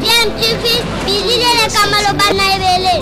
DMTV, bilile kamalo bana ebele.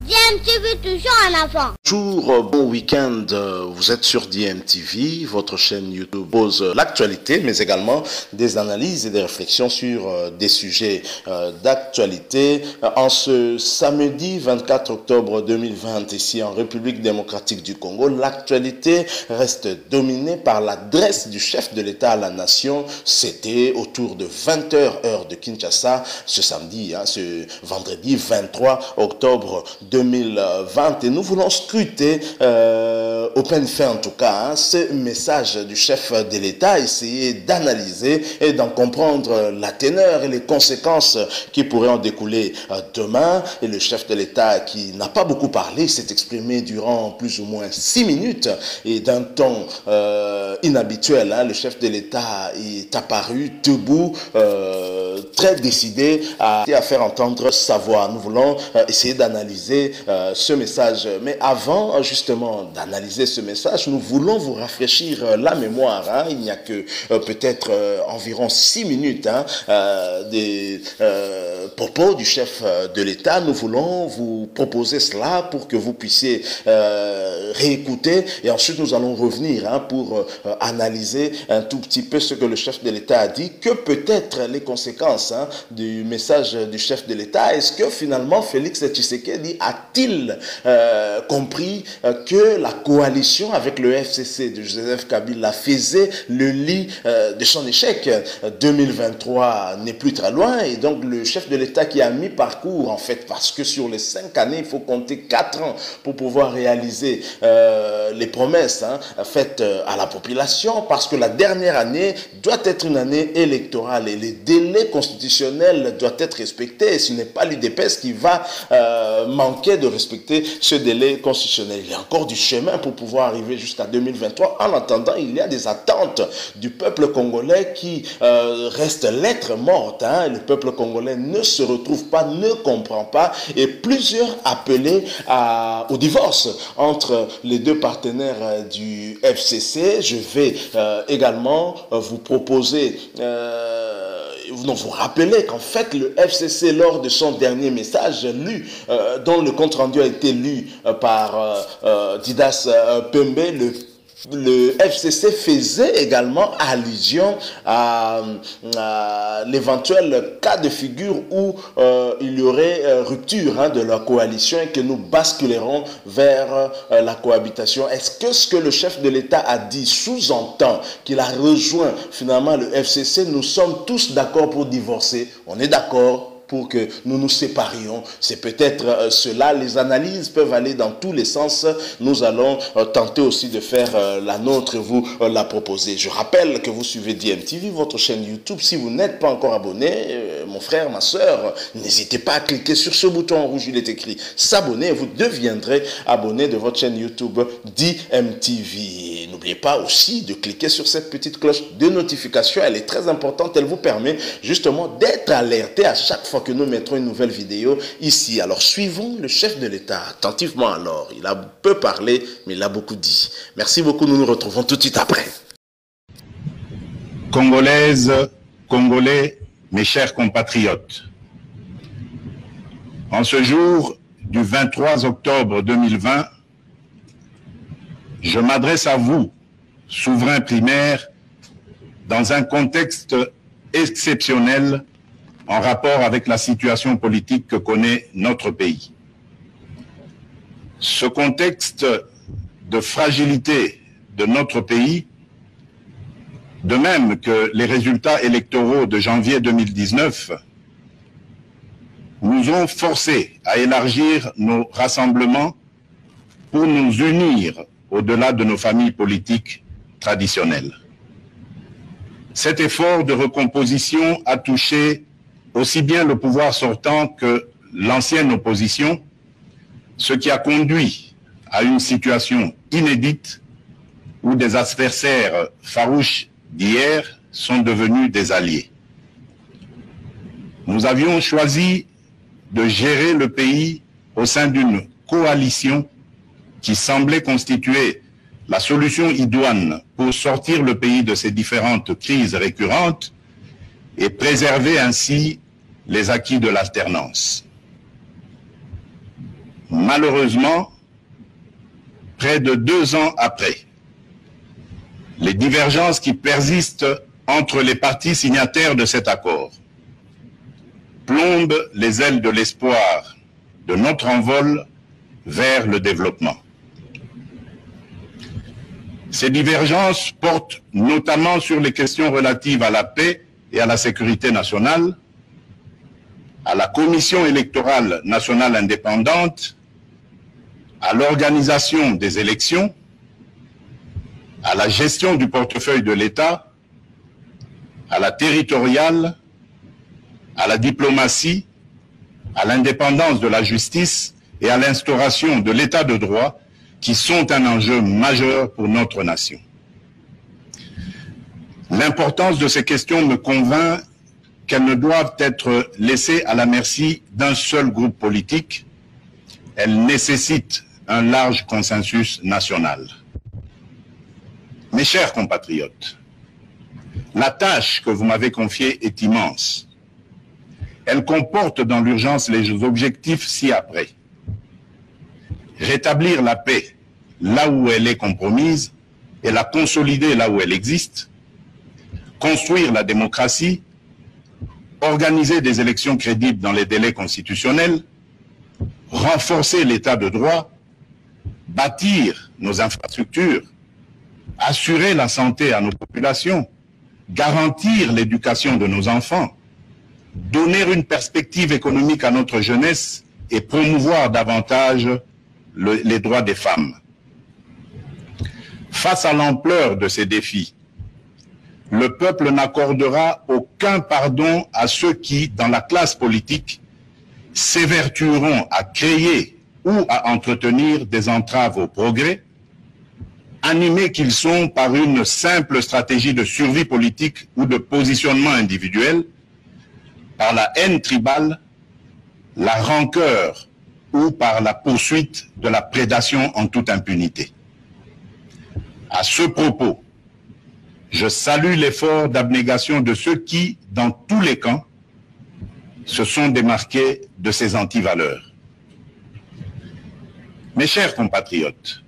DMTV toujours en avant. Bonjour, bon week-end, vous êtes sur DMTV, votre chaîne YouTube pose l'actualité, mais également des analyses et des réflexions sur des sujets d'actualité. En ce samedi 24 octobre 2020, ici en République démocratique du Congo, l'actualité reste dominée par l'adresse du chef de l'État à la nation. C'était autour de 20h heure de Kinshasa, ce samedi, ce vendredi 23 octobre 2020, et nous voulons scruter au plein fait en tout cas ce message du chef de l'État, essayer d'analyser et d'en comprendre la teneur et les conséquences qui pourraient en découler demain. Et le chef de l'État, qui n'a pas beaucoup parlé, s'est exprimé durant plus ou moins 6 minutes et d'un ton inhabituel. Le chef de l'État est apparu debout, très décidé à faire entendre sa voix. Nous voulons essayer d'analyser ce message, mais avant justement d'analyser ce message, nous voulons vous rafraîchir la mémoire. Il n'y a que peut-être environ 6 minutes des propos du chef de l'État. Nous voulons vous proposer cela pour que vous puissiez réécouter, et ensuite nous allons revenir pour analyser un tout petit peu ce que le chef de l'État a dit. Que peut-être les conséquences du message du chef de l'État? Est-ce que finalement Félix Tshisekedi a-t-il compris que la coalition avec le FCC de Joseph Kabila faisait le lit de son échec? 2023 n'est plus très loin, et donc le chef de l'État qui a mis parcours, en fait, parce que sur les 5 années, il faut compter 4 ans pour pouvoir réaliser les promesses faites à la population, parce que la dernière année doit être une année électorale et les délais constitutionnels doivent être respectés, et ce n'est pas l'UDPS qui va manquer de respecter ce délai constitutionnel. Il y a encore du chemin pour pouvoir arriver jusqu'à 2023. En attendant, il y a des attentes du peuple congolais qui restent lettre morte. Le peuple congolais ne se retrouve pas, ne comprend pas, et plusieurs appelés au divorce entre les deux partenaires du FCC. Je vais également vous proposer vous rappelez qu'en fait le FCC, lors de son dernier message lu, dont le compte rendu a été lu par Didas Pembe, le FCC faisait également allusion à l'éventuel cas de figure où il y aurait rupture de la coalition et que nous basculerons vers la cohabitation. Est-ce que ce que le chef de l'État a dit sous-entend qu'il a rejoint finalement le FCC? Nous sommes tous d'accord pour divorcer. On est d'accord pour que nous nous séparions. C'est peut-être cela. Les analyses peuvent aller dans tous les sens. Nous allons tenter aussi de faire la nôtre et vous la proposer. Je rappelle que vous suivez DMTV, votre chaîne YouTube. Si vous n'êtes pas encore abonné, mon frère, ma soeur, n'hésitez pas à cliquer sur ce bouton rouge. Il est écrit s'abonner. Vous deviendrez abonné de votre chaîne YouTube DMTV. N'oubliez pas aussi de cliquer sur cette petite cloche de notification. Elle est très importante. Elle vous permet justement d'être alerté à chaque fois que nous mettrons une nouvelle vidéo ici. Alors suivons le chef de l'État attentivement. Alors, il a peu parlé, mais il a beaucoup dit. Merci beaucoup, nous nous retrouvons tout de suite après. Congolaises, Congolais, mes chers compatriotes, en ce jour du 23 octobre 2020, je m'adresse à vous, souverains primaires, dans un contexte exceptionnel en rapport avec la situation politique que connaît notre pays. Ce contexte de fragilité de notre pays, de même que les résultats électoraux de janvier 2019, nous ont forcés à élargir nos rassemblements pour nous unir au-delà de nos familles politiques traditionnelles. Cet effort de recomposition a touché aussi bien le pouvoir sortant que l'ancienne opposition, ce qui a conduit à une situation inédite où des adversaires farouches d'hier sont devenus des alliés. Nous avions choisi de gérer le pays au sein d'une coalition qui semblait constituer la solution idoine pour sortir le pays de ces différentes crises récurrentes et préserver ainsi les acquis de l'alternance. Malheureusement, près de 2 ans après, les divergences qui persistent entre les parties signataires de cet accord plombent les ailes de l'espoir de notre envol vers le développement. Ces divergences portent notamment sur les questions relatives à la paix et à la sécurité nationale, à la Commission électorale nationale indépendante, à l'organisation des élections, à la gestion du portefeuille de l'État, à la territoriale, à la diplomatie, à l'indépendance de la justice et à l'instauration de l'État de droit, qui sont un enjeu majeur pour notre nation. L'importance de ces questions me convainc qu'elles ne doivent être laissées à la merci d'un seul groupe politique. Elles nécessitent un large consensus national. Mes chers compatriotes, la tâche que vous m'avez confiée est immense. Elle comporte dans l'urgence les objectifs ci-après. Rétablir la paix là où elle est compromise et la consolider là où elle existe, construire la démocratie, organiser des élections crédibles dans les délais constitutionnels, renforcer l'état de droit, bâtir nos infrastructures, assurer la santé à nos populations, garantir l'éducation de nos enfants, donner une perspective économique à notre jeunesse et promouvoir davantage les droits des femmes. Face à l'ampleur de ces défis, le peuple n'accordera aucun pardon à ceux qui, dans la classe politique, s'évertueront à créer ou à entretenir des entraves au progrès, animés qu'ils sont par une simple stratégie de survie politique ou de positionnement individuel, par la haine tribale, la rancœur ou par la poursuite de la prédation en toute impunité. À ce propos, je salue l'effort d'abnégation de ceux qui, dans tous les camps, se sont démarqués de ces antivaleurs. Mes chers compatriotes,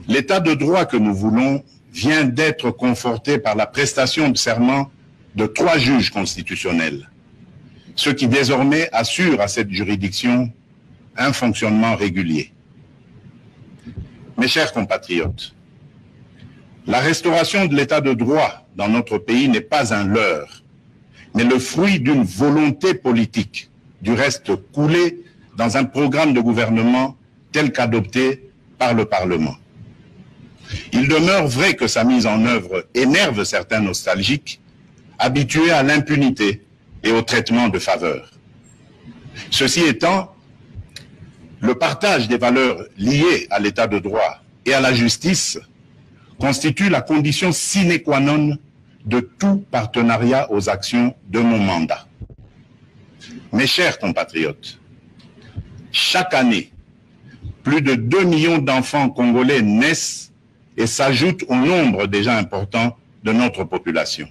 l'état de droit que nous voulons vient d'être conforté par la prestation de serment de 3 juges constitutionnels, ce qui désormais assure à cette juridiction un fonctionnement régulier. Mes chers compatriotes, la restauration de l'état de droit dans notre pays n'est pas un leurre, mais le fruit d'une volonté politique, du reste coulée dans un programme de gouvernement tel qu'adopté par le Parlement. Il demeure vrai que sa mise en œuvre énerve certains nostalgiques, habitués à l'impunité et au traitement de faveur. Ceci étant, le partage des valeurs liées à l'état de droit et à la justice constitue la condition sine qua non de tout partenariat aux actions de mon mandat. Mes chers compatriotes, chaque année, plus de 2 millions d'enfants congolais naissent et s'ajoutent au nombre déjà important de notre population.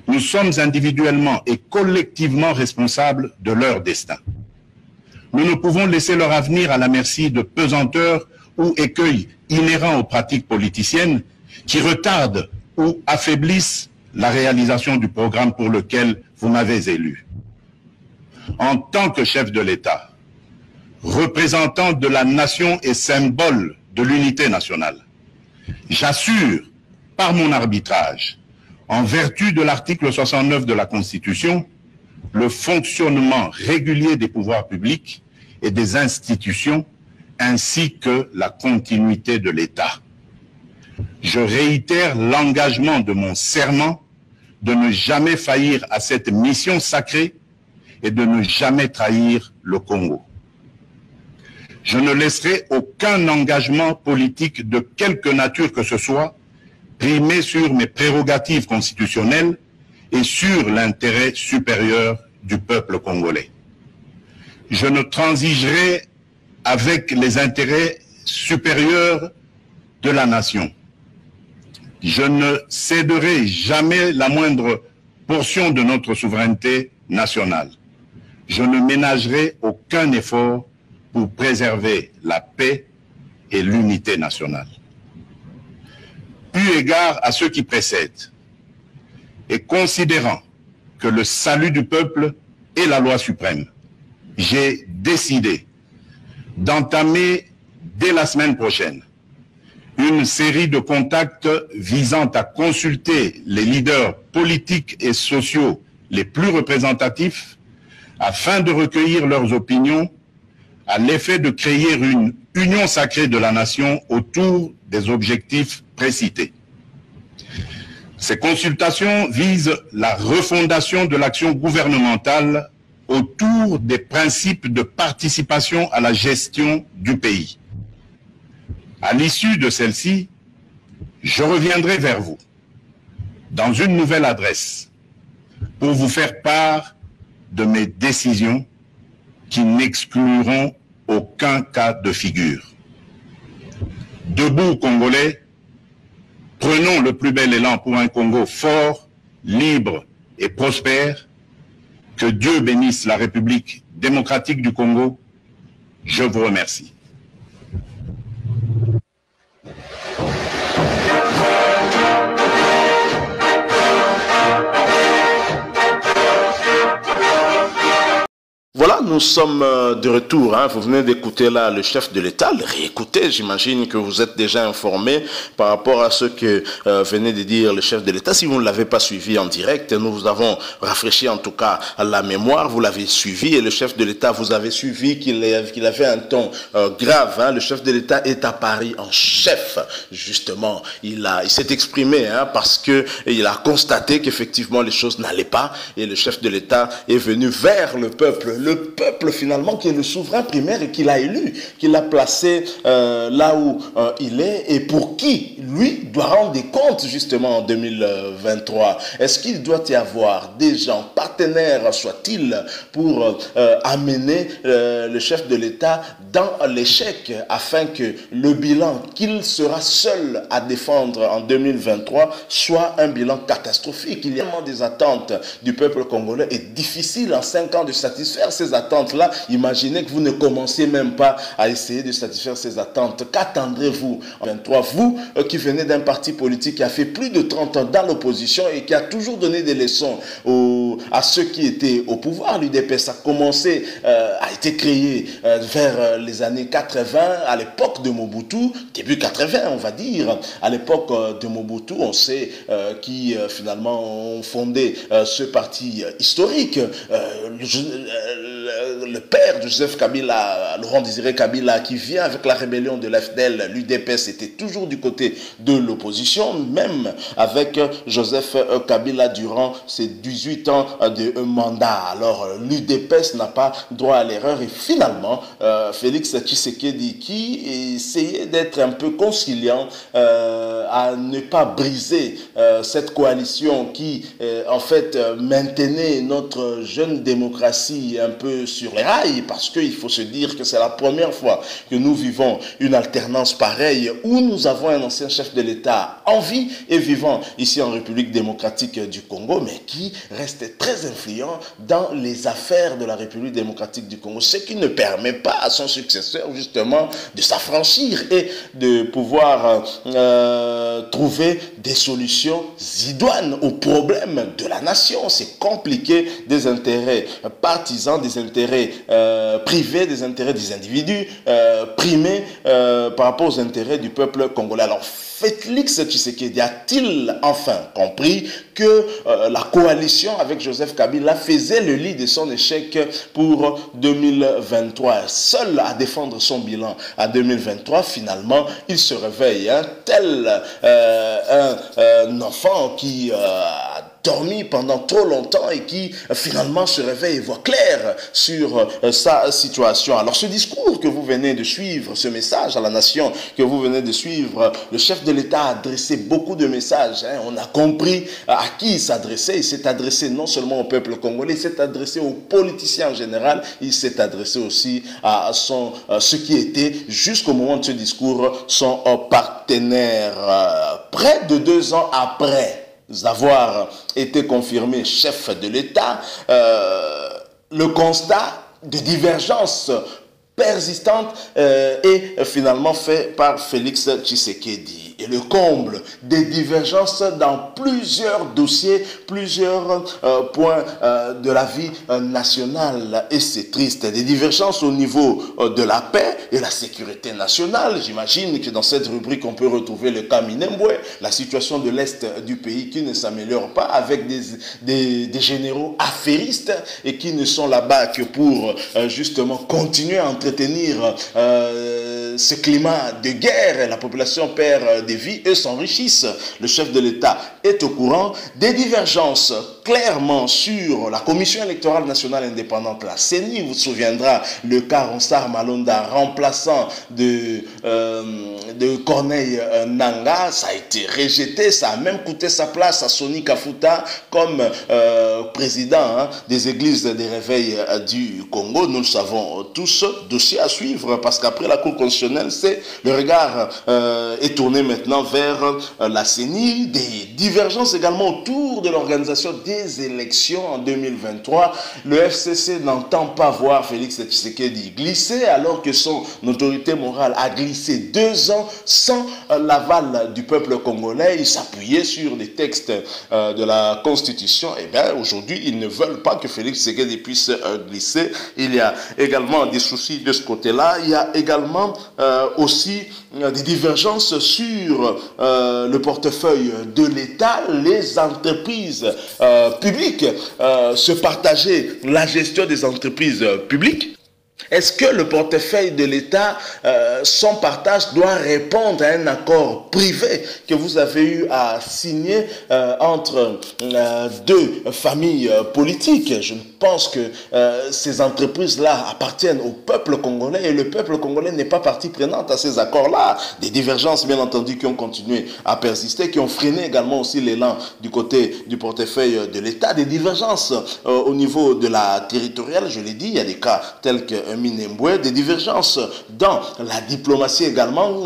Nous sommes individuellement et collectivement responsables de leur destin. Nous ne pouvons laisser leur avenir à la merci de pesanteurs ou écueils inhérents aux pratiques politiciennes qui retardent ou affaiblissent la réalisation du programme pour lequel vous m'avez élu. En tant que chef de l'État, représentant de la nation et symbole de l'unité nationale, j'assure par mon arbitrage, en vertu de l'article 69 de la Constitution, le fonctionnement régulier des pouvoirs publics et des institutions, ainsi que la continuité de l'État. Je réitère l'engagement de mon serment de ne jamais faillir à cette mission sacrée et de ne jamais trahir le Congo. Je ne laisserai aucun engagement politique de quelque nature que ce soit primer sur mes prérogatives constitutionnelles et sur l'intérêt supérieur du peuple congolais. Je ne transigerai avec les intérêts supérieurs de la nation. Je ne céderai jamais la moindre portion de notre souveraineté nationale. Je ne ménagerai aucun effort pour préserver la paix et l'unité nationale. Eu égard à ce qui précède, et considérant que le salut du peuple est la loi suprême, j'ai décidé d'entamer dès la semaine prochaine une série de contacts visant à consulter les leaders politiques et sociaux les plus représentatifs afin de recueillir leurs opinions à l'effet de créer une union sacrée de la nation autour des objectifs précités. Ces consultations visent la refondation de l'action gouvernementale autour des principes de participation à la gestion du pays. À l'issue de celle-ci, je reviendrai vers vous dans une nouvelle adresse pour vous faire part de mes décisions qui n'excluront aucun cas de figure. Debout, Congolais, prenons le plus bel élan pour un Congo fort, libre et prospère. Que Dieu bénisse la République démocratique du Congo. Je vous remercie. Voilà, nous sommes de retour. Vous venez d'écouter là le chef de l'État, le réécouter. J'imagine que vous êtes déjà informé par rapport à ce que venait de dire le chef de l'État. Si vous ne l'avez pas suivi en direct, nous vous avons rafraîchi en tout cas la mémoire. Vous l'avez suivi et le chef de l'État, vous avez suivi qu'il avait un ton grave. Le chef de l'État est à Paris en chef. Justement, il s'est exprimé parce que il a constaté qu'effectivement les choses n'allaient pas et le chef de l'État est venu vers le peuple. Le peuple finalement qui est le souverain primaire et qu'il a élu, qu'il a placé là où il est et pour qui lui doit rendre des comptes justement en 2023. Est-ce qu'il doit y avoir des gens partenaires, soit-il, pour amener le chef de l'État dans l'échec afin que le bilan qu'il sera seul à défendre en 2023 soit un bilan catastrophique. Il y a tellement des attentes du peuple congolais et difficile en 5 ans de satisfaire ces attentes-là. Imaginez que vous ne commencez même pas à essayer de satisfaire ces attentes. Qu'attendrez-vous en 2023? Vous qui venez d'un parti politique qui a fait plus de 30 ans dans l'opposition et qui a toujours donné des leçons à ceux qui étaient au pouvoir. L'UDPS a commencé, a été créé vers les années 80, à l'époque de Mobutu, début 80 on va dire. À l'époque de Mobutu, on sait qui finalement ont fondé ce parti historique. Le père de Joseph Kabila, Laurent Désiré Kabila, qui vient avec la rébellion de l'FDL, l'UDPS était toujours du côté de l'opposition, même avec Joseph Kabila durant ses 18 ans de mandat. Alors l'UDPS n'a pas droit à l'erreur et finalement Félix Tshisekedi, qui essayait d'être un peu conciliant à ne pas briser cette coalition qui en fait maintenait notre jeune démocratie un peu sur les rails, parce qu'il faut se dire que c'est la première fois que nous vivons une alternance pareille où nous avons un ancien chef de l'État en vie et vivant ici en République démocratique du Congo, mais qui reste très influent dans les affaires de la République démocratique du Congo, ce qui ne permet pas à son successeur justement de s'affranchir et de pouvoir trouver des solutions idoines aux problèmes de la nation. C'est compliqué, des intérêts partisans, des intérêts privés, des intérêts des individus primés par rapport aux intérêts du peuple congolais. Alors Félix Tshisekedi a-t-il enfin compris que la coalition avec Joseph Kabila faisait le lit de son échec pour 2023. Seul à défendre son bilan à 2023, finalement, il se réveille, hein, tel un enfant qui a dormi pendant trop longtemps et qui finalement se réveille et voit clair sur sa situation. Alors ce discours que vous venez de suivre, ce message à la nation que vous venez de suivre, le chef de l'État a adressé beaucoup de messages. Hein. On a compris à qui il s'adressait. Il s'est adressé non seulement au peuple congolais, il s'est adressé aux politiciens en général, il s'est adressé aussi à ce qui était, jusqu'au moment de ce discours, son partenaire. Près de 2 ans après avoir été confirmé chef de l'État, le constat de divergence persistante est finalement fait par Félix Tshisekedi. Et le comble des divergences dans plusieurs dossiers, plusieurs points de la vie nationale. Et c'est triste. Des divergences au niveau de la paix et la sécurité nationale. J'imagine que dans cette rubrique, on peut retrouver le cas Minembwe, la situation de l'Est du pays qui ne s'améliore pas, avec des généraux affairistes et qui ne sont là-bas que pour justement continuer à entretenir ce climat de guerre. La population perd des vies et s'enrichissent. Le chef de l'État est au courant des divergences clairement sur la Commission électorale nationale indépendante, la CENI. Vous vous souviendra le cas Ronsard Malonda, remplaçant de Corneille Nangaa. Ça a été rejeté, ça a même coûté sa place à Soni Kafuta comme président des églises des réveils du Congo. Nous le savons tous, dossier à suivre, parce qu'après la Cour constitutionnelle, le regard est tourné maintenant vers la CENI. Des divergences également autour de l'organisation des élections en 2023. Le FCC n'entend pas voir Félix Tshisekedi glisser, alors que son autorité morale a glissé 2 ans sans l'aval du peuple congolais. Il s'appuyait sur des textes de la Constitution. Et bien aujourd'hui, ils ne veulent pas que Félix Tshisekedi puisse glisser. Il y a également des soucis de ce côté-là. Il y a également aussi des divergences sur le portefeuille de l'État. Les entreprises publiques, se partager la gestion des entreprises publiques. Est-ce que le portefeuille de l'État, son partage doit répondre à un accord privé que vous avez eu à signer entre 2 familles politiques? Je pense que ces entreprises-là appartiennent au peuple congolais et le peuple congolais n'est pas partie prenante à ces accords-là. Des divergences, bien entendu, qui ont continué à persister, qui ont freiné également aussi l'élan du côté du portefeuille de l'État. Des divergences au niveau de la territoriale, je l'ai dit, il y a des cas tels que Minembwe, des divergences dans la diplomatie également.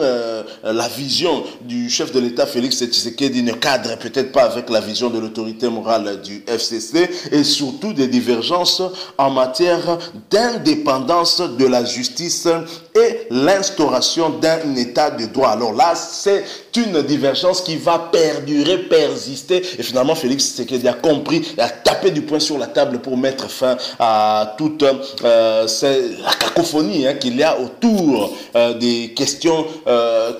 La vision du chef de l'État Félix Tshisekedi ne cadre peut-être pas avec la vision de l'autorité morale du FCC, et surtout des divergences en matière d'indépendance de la justice et l'instauration d'un état de droit. Alors là, c'est une divergence qui va perdurer, persister, et finalement Félix Tshisekedi a compris et a tapé du poing sur la table pour mettre fin à toute la cacophonie qu'il y a autour des questions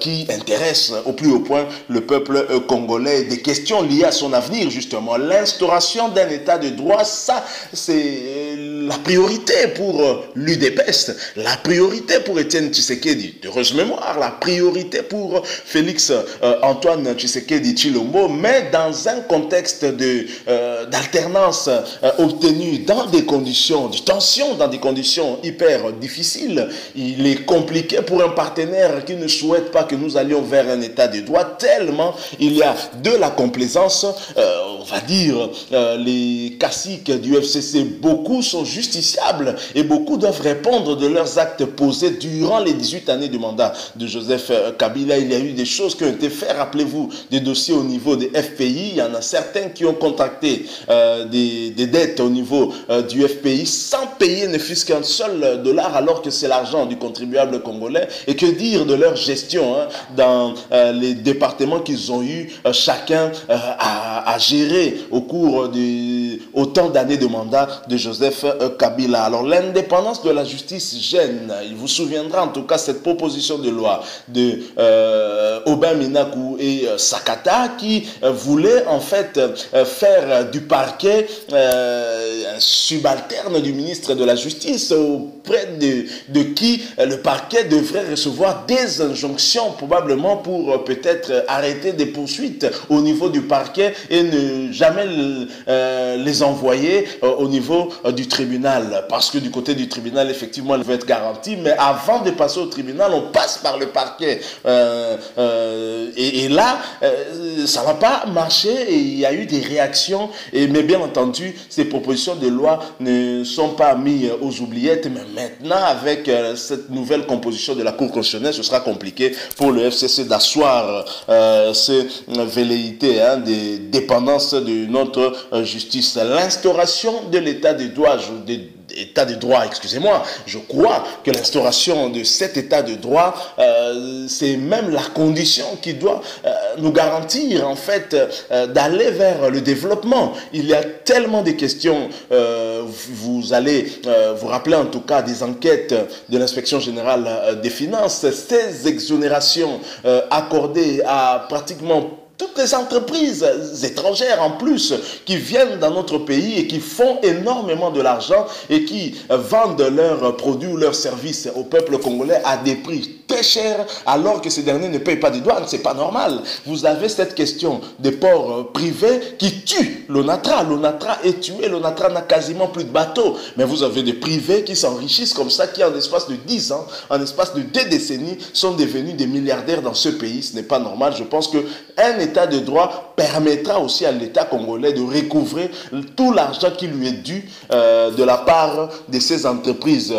qui intéressent au plus haut point le peuple congolais, des questions liées à son avenir justement. L'instauration d'un état de droit, ça c'est la priorité pour l'UDPS, la priorité pour Étienne Tshisekedi, heureuse mémoire, la priorité pour Félix Antoine Tshisekedi Tshilombo, mais dans un contexte d'alternance obtenue dans des conditions de tension, dans des conditions hyper difficiles. Il est compliqué pour un partenaire qui ne souhaite pas que nous allions vers un état de droit, tellement il y a de la complaisance. On va dire, les caciques du FCC, beaucoup sont justiciables et beaucoup doivent répondre de leurs actes posés durant les 18 années du mandat de Joseph Kabila. Il y a eu des choses qui ont été faites, rappelez-vous, des dossiers au niveau des FPI. Il y en a certains qui ont contracté des dettes au niveau du FPI sans payer ne fût-ce qu'un seul dollar, alors que c'est l'argent du contribuable congolais. Et que dire de leur gestion dans les départements qu'ils ont eu chacun à gérer au cours de autant d'années de mandat de Joseph Kabila. Alors l'indépendance de la justice gêne. Il vous souviendra en tout cas cette proposition de loi de Aubin Minakou et Sakata qui voulait en fait faire du parquet un subalterne du ministre de la Justice auprès de qui le parquet devrait recevoir des injonctions probablement pour peut-être arrêter des poursuites au niveau du parquet et ne jamais les envoyer au niveau du tribunal. Parce que du côté du tribunal, effectivement, elle veut être garantie, mais avant de passer au tribunal, on passe par le parquet. Et là, ça va pas marcher et il y a eu des réactions. Mais bien entendu, ces propositions de loi ne sont pas mises aux oubliettes. Mais maintenant, avec cette nouvelle composition de la Cour constitutionnelle, ce sera compliqué pour le FCC d'asseoir ces velléités des dépendances de notre justice. L'instauration de l'état de droit, excusez-moi, je crois que l'instauration de cet état de droit, c'est même la condition qui doit nous garantir en fait d'aller vers le développement. Il y a tellement de questions, vous allez vous rappeler en tout cas des enquêtes de l'inspection générale des finances, ces exonérations accordées à pratiquement toutes les entreprises étrangères en plus qui viennent dans notre pays et qui font énormément de l'argent et qui vendent leurs produits ou leurs services au peuple congolais à des prix très chers alors que ces derniers ne payent pas de douane. C'est pas normal. Vous avez cette question des ports privés qui tuent l'ONATRA. L'ONATRA est tué. L'ONATRA n'a quasiment plus de bateaux. Mais vous avez des privés qui s'enrichissent comme ça, qui en espace de 10 ans, en espace de 2 décennies, sont devenus des milliardaires dans ce pays. Ce n'est pas normal. Je pense qu'un état de droit permettra aussi à l'État congolais de recouvrer tout l'argent qui lui est dû de la part de ces entreprises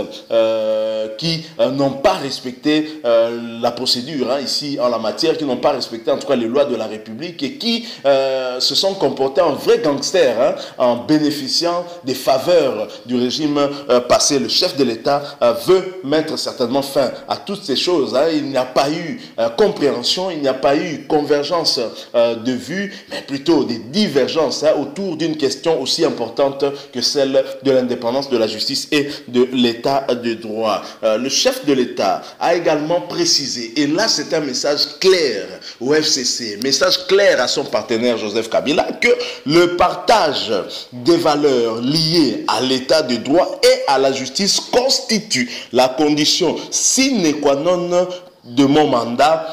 qui n'ont pas respecté la procédure ici en la matière, qui n'ont pas respecté en tout cas les lois de la République et qui se sont comportés en vrais gangsters en bénéficiant des faveurs du régime passé. Le chef de l'État veut mettre certainement fin à toutes ces choses. Il n'y a pas eu compréhension, il n'y a pas eu convergence de vues, mais plutôt des divergences autour d'une question aussi importante que celle de l'indépendance de la justice et de l'état de droit. Le chef de l'État a également précisé, et là c'est un message clair au FCC, message clair à son partenaire Joseph Kabila, que le partage des valeurs liées à l'état de droit et à la justice constitue la condition sine qua non de mon mandat,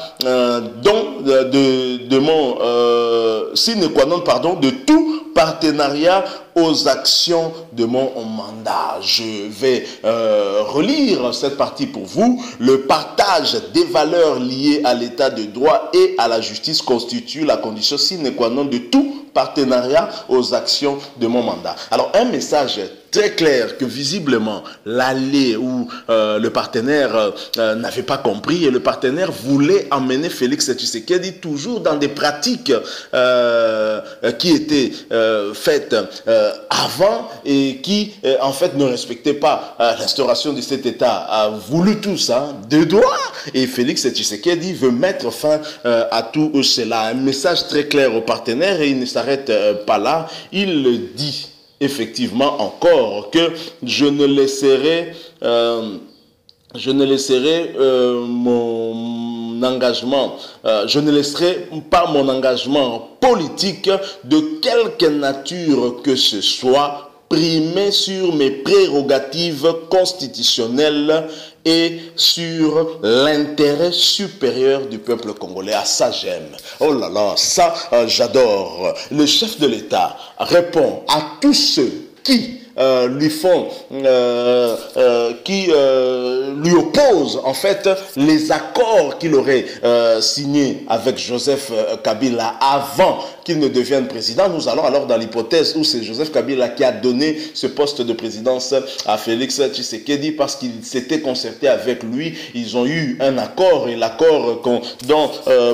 sine qua non, pardon, de tout partenariat aux actions de mon mandat. Je vais relire cette partie pour vous. Le partage des valeurs liées à l'état de droit et à la justice constitue la condition sine qua non de tout partenariat aux actions de mon mandat. Alors, un message très clair que visiblement l'allié ou le partenaire n'avait pas compris, et le partenaire voulait emmener Félix Tshisekedi toujours dans des pratiques qui étaient faites avant et qui en fait ne respectaient pas l'instauration de cet État a voulu tout ça de droit, et Félix Tshisekedi veut mettre fin à tout cela. Un message très clair au partenaire, et il ne s'arrête pas là. Il dit effectivement encore que je ne laisserai mon engagement, je ne laisserai pas mon engagement politique de quelque nature que ce soit primer sur mes prérogatives constitutionnelles et sur l'intérêt supérieur du peuple congolais. Ah, ça j'aime. Oh là là, ça j'adore. Le chef de l'État répond à tous ceux qui lui font, qui lui opposent en fait les accords qu'il aurait signés avec Joseph Kabila avant qu'il ne devienne président. Nous allons alors dans l'hypothèse où c'est Joseph Kabila qui a donné ce poste de présidence à Félix Tshisekedi parce qu'il s'était concerté avec lui. Ils ont eu un accord, et l'accord dont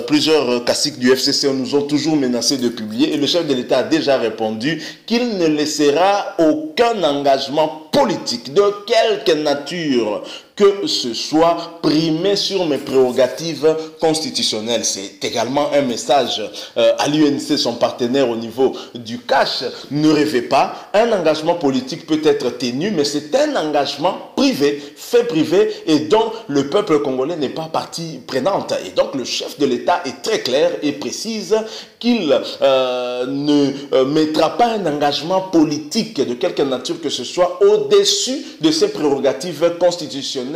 plusieurs caciques du FCC nous ont toujours menacé de publier, et le chef de l'État a déjà répondu qu'il ne laissera aucun engagement politique de quelque nature que ce soit, primer sur mes prérogatives constitutionnelles. C'est également un message à l'UNC, son partenaire au niveau du cash. Ne rêvez pas, un engagement politique peut être tenu, mais c'est un engagement privé, fait privé, et dont le peuple congolais n'est pas partie prenante. Et donc le chef de l'État est très clair et précise qu'il ne mettra pas un engagement politique de quelque nature que ce soit au-dessus de ses prérogatives constitutionnelles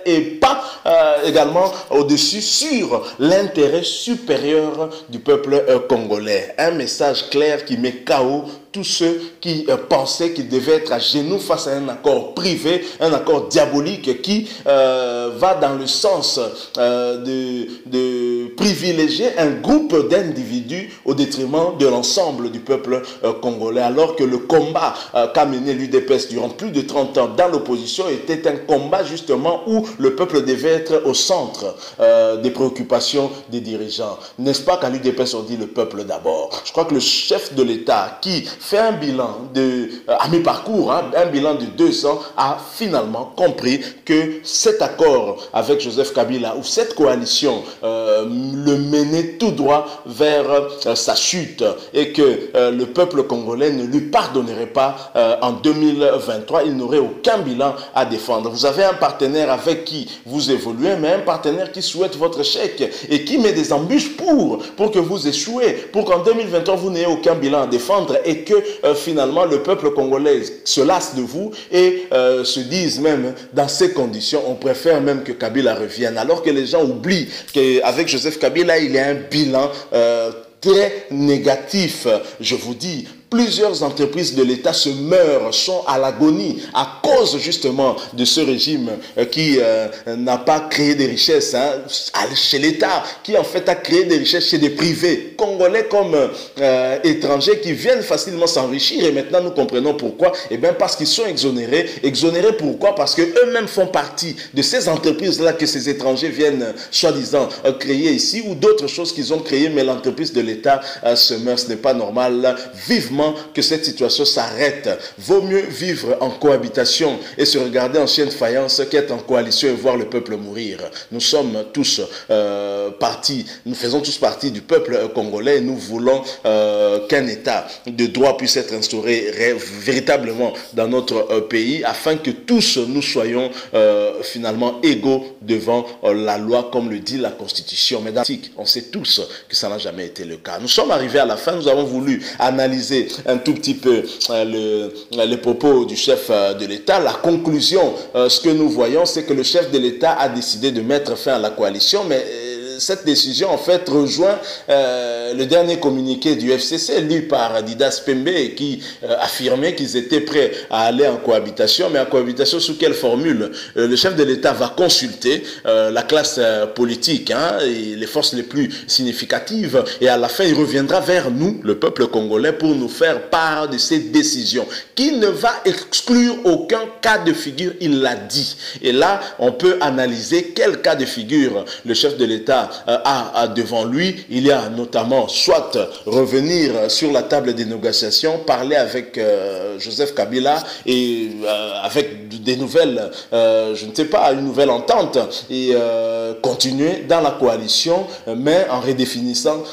et pas également au-dessus sur l'intérêt supérieur du peuple congolais. Un message clair qui met KO tous ceux qui pensaient qu'ils devaient être à genoux face à un accord privé, un accord diabolique qui va dans le sens de privilégier un groupe d'individus au détriment de l'ensemble du peuple congolais, alors que le combat qu'a mené l'UDPS durant plus de 30 ans dans l'opposition était un combat justement où le peuple devait être au centre des préoccupations des dirigeants. N'est-ce pas qu'à l'UDPS on dit le peuple d'abord? Je crois que le chef de l'État qui fait un bilan à mi-parcours, un bilan de 2 ans, a finalement compris que cet accord avec Joseph Kabila ou cette coalition le menait tout droit vers sa chute et que le peuple congolais ne lui pardonnerait pas en 2023. Il n'aurait aucun bilan à défendre. Vous avez un partenaire avec qui vous évoluez, mais un partenaire qui souhaite votre chèque et qui met des embûches pour que vous échouez, pour qu'en 2023 vous n'ayez aucun bilan à défendre et que finalement le peuple congolais se lasse de vous et se dise même dans ces conditions on préfère même que Kabila revienne, alors que les gens oublient qu'avec Joseph Kabila il y a un bilan très négatif. Je vous dis, plusieurs entreprises de l'État se meurent, sont à l'agonie à cause justement de ce régime qui n'a pas créé des richesses chez l'État, qui en fait a créé des richesses chez des privés, congolais comme étrangers, qui viennent facilement s'enrichir. Et maintenant nous comprenons pourquoi. Eh bien parce qu'ils sont exonérés. Exonérés pourquoi? Parce qu'eux-mêmes font partie de ces entreprises-là que ces étrangers viennent soi-disant créer ici, ou d'autres choses qu'ils ont créées, mais l'entreprise de l'État se meurt. Ce n'est pas normal. Vivement que cette situation s'arrête. Vaut mieux vivre en cohabitation et se regarder en chien de faïence qu'être en coalition et voir le peuple mourir. Nous sommes tous nous faisons tous partie du peuple congolais et nous voulons qu'un état de droit puisse être instauré véritablement dans notre pays afin que tous nous soyons finalement égaux devant la loi comme le dit la Constitution. Mais dans l'éthique, on sait tous que ça n'a jamais été le cas. Nous sommes arrivés à la fin, nous avons voulu analyser un tout petit peu les propos du chef de l'État. La conclusion, ce que nous voyons, c'est que le chef de l'État a décidé de mettre fin à la coalition, mais cette décision en fait rejoint le dernier communiqué du FCC lu par Didas Pembe qui affirmait qu'ils étaient prêts à aller en cohabitation, mais en cohabitation sous quelle formule? Le chef de l'État va consulter la classe politique et les forces les plus significatives et à la fin il reviendra vers nous, le peuple congolais, pour nous faire part de ces décisions qui ne va exclure aucun cas de figure, il l'a dit. Et là on peut analyser quel cas de figure le chef de l'État a devant lui. Il y a notamment soit revenir sur la table des négociations, parler avec Joseph Kabila et avec des nouvelles, je ne sais pas, une nouvelle entente et continuer dans la coalition, mais en redéfinissant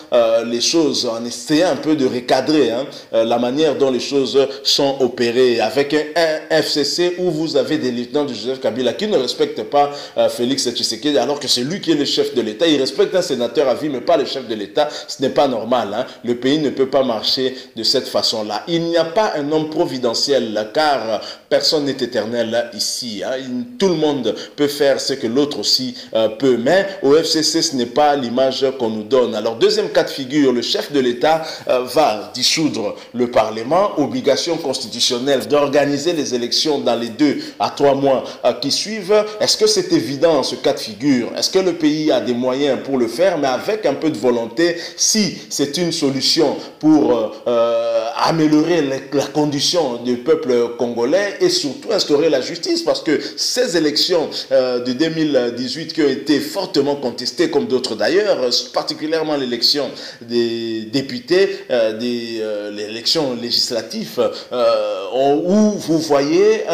les choses, en essayant un peu de recadrer la manière dont les choses sont opérées, avec un FCC où vous avez des lieutenants de Joseph Kabila qui ne respectent pas Félix Tshisekedi, alors que c'est lui qui est le chef de l'État. Il respecte un sénateur à vie, mais pas le chef de l'État. Ce n'est pas normal. Le pays ne peut pas marcher de cette façon-là. Il n'y a pas un homme providentiel, car personne n'est éternel ici. Tout le monde peut faire ce que l'autre aussi peut. Mais au FCC, ce n'est pas l'image qu'on nous donne. Alors, deuxième cas de figure, le chef de l'État va dissoudre le Parlement. Obligation constitutionnelle d'organiser les élections dans les 2 à 3 mois qui suivent. Est-ce que c'est évident ce cas de figure? Est-ce que le pays a des moyens pour le faire, mais avec un peu de volonté, si c'est une solution pour améliorer la condition du peuple congolais et surtout instaurer la justice, parce que ces élections de 2018 qui ont été fortement contestées, comme d'autres d'ailleurs, particulièrement l'élection des députés, l'élection législative, où vous voyez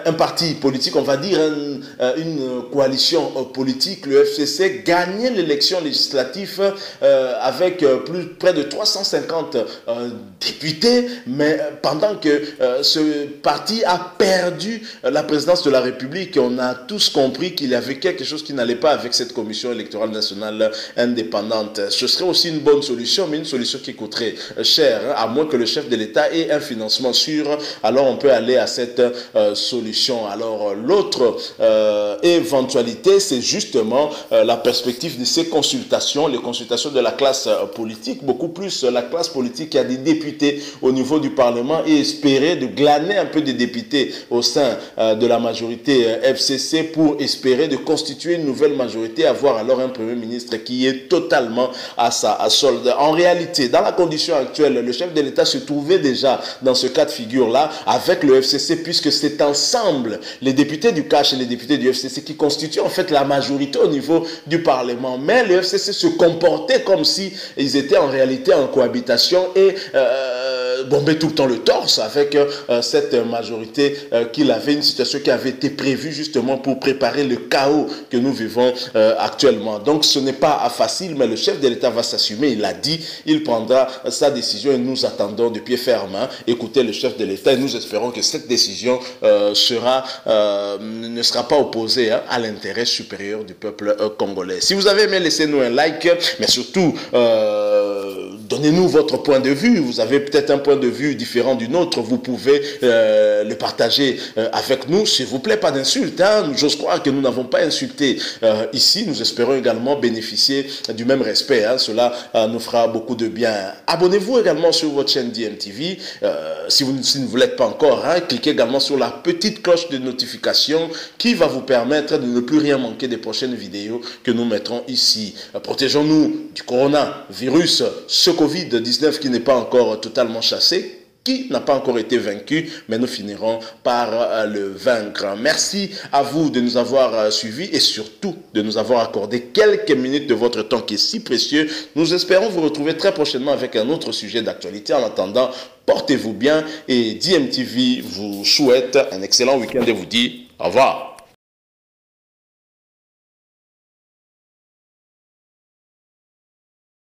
un parti politique, on va dire une coalition politique, le FCC, gagner l'élection législative avec près de 350 députés, mais pendant que ce parti a perdu la présidence de la République, on a tous compris qu'il y avait quelque chose qui n'allait pas avec cette commission électorale nationale indépendante. Ce serait aussi une bonne solution, mais une solution qui coûterait cher, à moins que le chef de l'État ait un financement sûr, alors on peut aller à cette solution. Alors l'autre éventualité, c'est justement la perspective de ces consultations, les consultations de la classe politique, beaucoup plus la classe politique qui a des députés au niveau du Parlement et espérer de glaner un peu des députés au sein de la majorité FCC pour espérer de constituer une nouvelle majorité, avoir alors un Premier ministre qui est totalement à sa solde. En réalité, dans la condition actuelle, le chef de l'État se trouvait déjà dans ce cas de figure-là avec le FCC, puisque c'est ensemble, les députés du CACH et les députés du FCC, qui constituent en fait la majorité au niveau du Parlement. Mais le FCC se comportait comme si ils étaient en réalité en cohabitation et bomber tout le temps le torse avec cette majorité qu'il avait, une situation qui avait été prévue justement pour préparer le chaos que nous vivons actuellement. Donc ce n'est pas facile, mais le chef de l'État va s'assumer, il l'a dit, il prendra sa décision et nous attendons de pied ferme. Écoutez le chef de l'État et nous espérons que cette décision ne sera pas opposée à l'intérêt supérieur du peuple congolais. Si vous avez aimé, laissez-nous un like, mais surtout donnez-nous votre point de vue. Vous avez peut-être un point de vue différent du nôtre, vous pouvez le partager avec nous, s'il vous plaît, pas d'insultes. J'ose croire que nous n'avons pas insulté ici. Nous espérons également bénéficier du même respect. Cela nous fera beaucoup de bien. Abonnez-vous également sur votre chaîne DMTV. Si vous ne vous l'êtes pas encore, cliquez également sur la petite cloche de notification qui va vous permettre de ne plus rien manquer des prochaines vidéos que nous mettrons ici. Protégeons-nous du coronavirus, ce Covid-19 qui n'est pas encore totalement chassé, qui n'a pas encore été vaincu, mais nous finirons par le vaincre. Merci à vous de nous avoir suivis et surtout de nous avoir accordé quelques minutes de votre temps qui est si précieux. Nous espérons vous retrouver très prochainement avec un autre sujet d'actualité. En attendant, portez-vous bien et DMTV vous souhaite un excellent week-end et vous dit au revoir.